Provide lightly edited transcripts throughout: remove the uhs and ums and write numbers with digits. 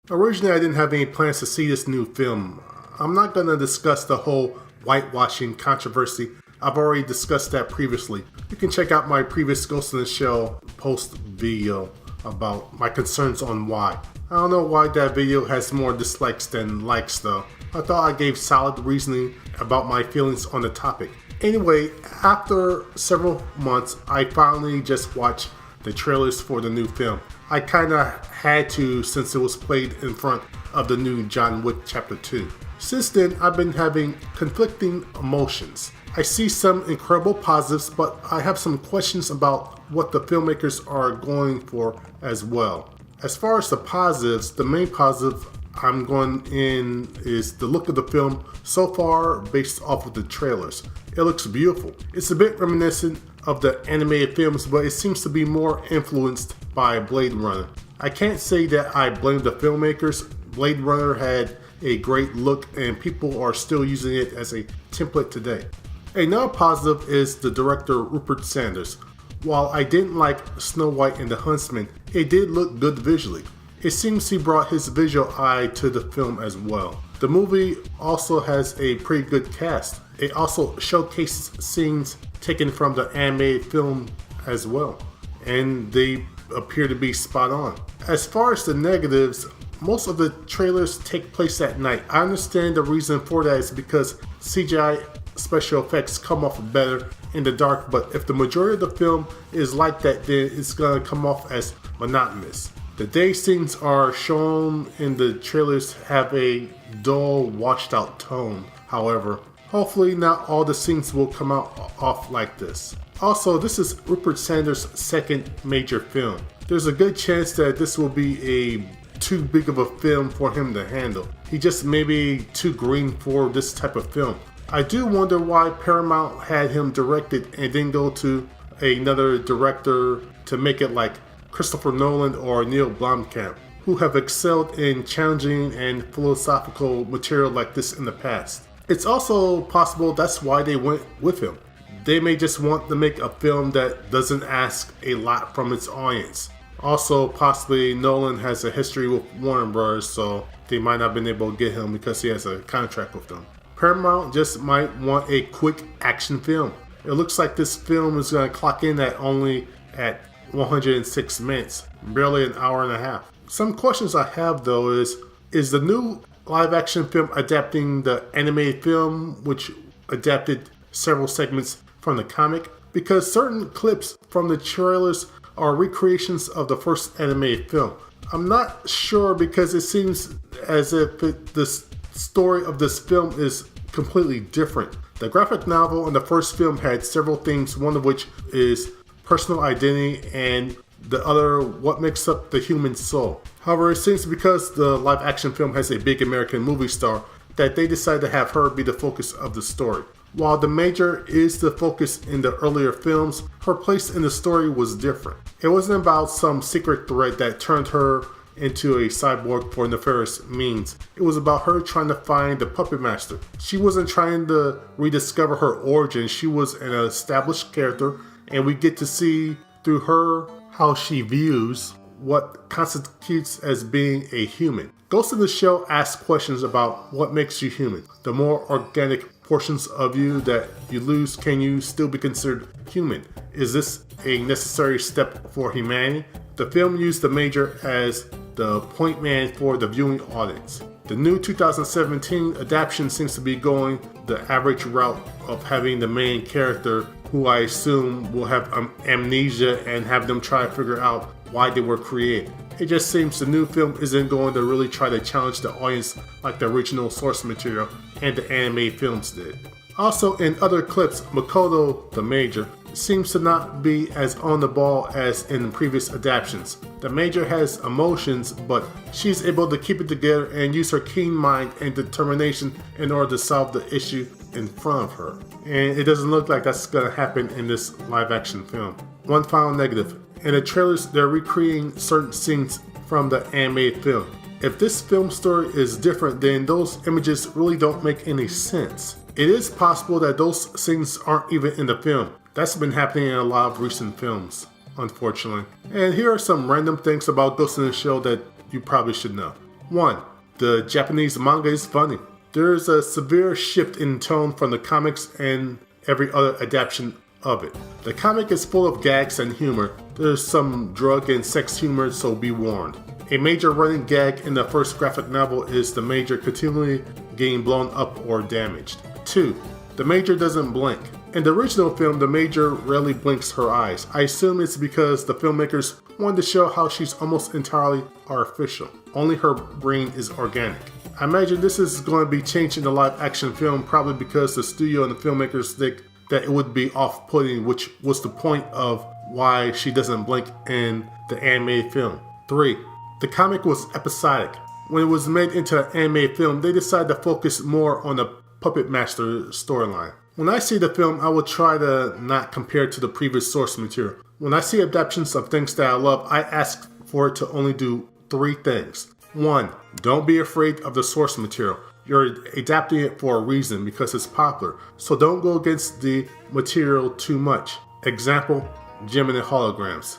Originally, I didn't have any plans to see this new film. I'm not going to discuss the whole whitewashing controversy. I've already discussed that previously. You can check out my previous Ghost in the Shell post video about my concerns on why. I don't know why that video has more dislikes than likes though. I thought I gave solid reasoning about my feelings on the topic. Anyway, after several months, I finally just watched the trailers for the new film. I kinda had to since it was played in front of the new John Wick Chapter 2. Since then, I've been having conflicting emotions. I see some incredible positives, but I have some questions about what the filmmakers are going for as well. As far as the positives, the main positive I'm going in is the look of the film so far based off of the trailers. It looks beautiful. It's a bit reminiscent of the animated films, but it seems to be more influenced by Blade Runner. I can't say that I blame the filmmakers. Blade Runner had a great look and people are still using it as a template today. Another positive is the director Rupert Sanders. While I didn't like Snow White and the Huntsman, it did look good visually. It seems he brought his visual eye to the film as well. The movie also has a pretty good cast. It also showcases scenes taken from the animated film as well, and they appear to be spot on. As far as the negatives, most of the trailers take place at night. I understand the reason for that is because CGI special effects come off better in the dark, but if the majority of the film is like that, then it's gonna come off as monotonous. The day scenes are shown in the trailers have a dull, washed out tone. However, hopefully not all the scenes will come out off like this. Also, this is Rupert Sanders' second major film. There's a good chance that this will be too big of a film for him to handle. He just may be too green for this type of film. I do wonder why Paramount had him directed and then go to another director to make it like Christopher Nolan or Neil Blomkamp, who have excelled in challenging and philosophical material like this in the past. It's also possible that's why they went with him. They may just want to make a film that doesn't ask a lot from its audience. Also, possibly Nolan has a history with Warner Bros., so they might not have been able to get him because he has a contract with them. Paramount just might want a quick action film. It looks like this film is going to clock in at only at 106 minutes, barely an hour and a half. Some questions I have though is the new live action film adapting the animated film, which adapted several segments from the comic? Because certain clips from the trailers are recreations of the first animated film. I'm not sure because it seems as if the story of this film is completely different. The graphic novel and the first film had several themes, one of which is personal identity and the other what makes up the human soul. However, it seems because the live action film has a big American movie star that they decided to have her be the focus of the story. While the Major is the focus in the earlier films, her place in the story was different. It wasn't about some secret threat that turned her into a cyborg for nefarious means. It was about her trying to find the Puppet Master. She wasn't trying to rediscover her origin. She was an established character, and we get to see through her how she views what constitutes as being a human. Ghost in the Shell asks questions about what makes you human. The more organic portions of you that you lose, can you still be considered human? Is this a necessary step for humanity? The film used the Major as the point man for the viewing audience. The new 2017 adaptation seems to be going the average route of having the main character, who I assume will have amnesia, and have them try to figure out why they were created. It just seems the new film isn't going to really try to challenge the audience like the original source material and the animated films did. Also, in other clips, Makoto, the Major, seems to not be as on the ball as in previous adaptations. The Major has emotions, but she's able to keep it together and use her keen mind and determination in order to solve the issue in front of her. And it doesn't look like that's going to happen in this live action film. One final negative. In the trailers, they're recreating certain scenes from the animated film. If this film story is different, then those images really don't make any sense. It is possible that those scenes aren't even in the film. That's been happening in a lot of recent films, unfortunately. And here are some random things about Ghost in the Shell that you probably should know. 1. The Japanese manga is funny. There is a severe shift in tone from the comics and every other adaptation of it. The comic is full of gags and humor. There's some drug and sex humor, so be warned. A major running gag in the first graphic novel is the Major continually getting blown up or damaged. 2. The Major doesn't blink. In the original film, the Major rarely blinks her eyes. I assume it's because the filmmakers wanted to show how she's almost entirely artificial. Only her brain is organic. I imagine this is going to be changed in the live action film, probably because the studio and the filmmakers think that it would be off-putting, which was the point of why she doesn't blink in the animated film. 3. The comic was episodic. When it was made into an animated film, they decided to focus more on the Puppet Master storyline. When I see the film, I will try to not compare it to the previous source material. When I see adaptations of things that I love, I ask for it to only do 3 things. 1. Don't be afraid of the source material. You're adapting it for a reason because it's popular, so don't go against the material too much. Example, Gemini holograms.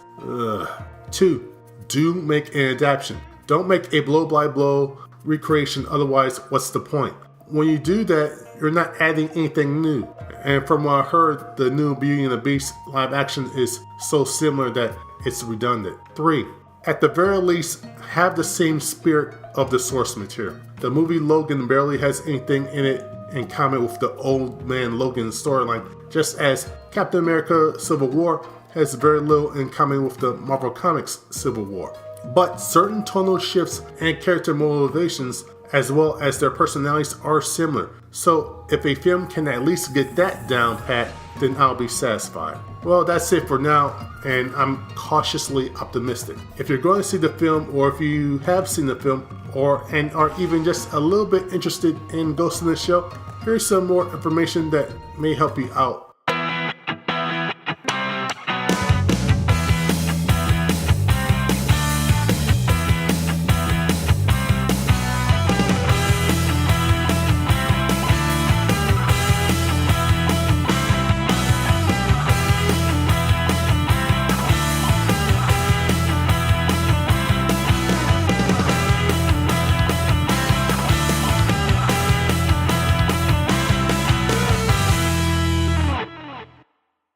2. Do make an adaptation. Don't make a blow-by-blow recreation, otherwise what's the point? When you do that, you're not adding anything new. And from what I heard, the new Beauty and the Beast live action is so similar that it's redundant. 3. At the very least, have the same spirit of the source material. The movie Logan barely has anything in it in common with the Old Man Logan storyline, just as Captain America Civil War has very little in common with the Marvel Comics Civil War. But certain tonal shifts and character motivations, as well as their personalities, are similar. So if a film can at least get that down pat, then I'll be satisfied. Well, that's it for now, and I'm cautiously optimistic. If you're going to see the film, or if you have seen the film, and are even just a little bit interested in Ghost in the Shell, here's some more information that may help you out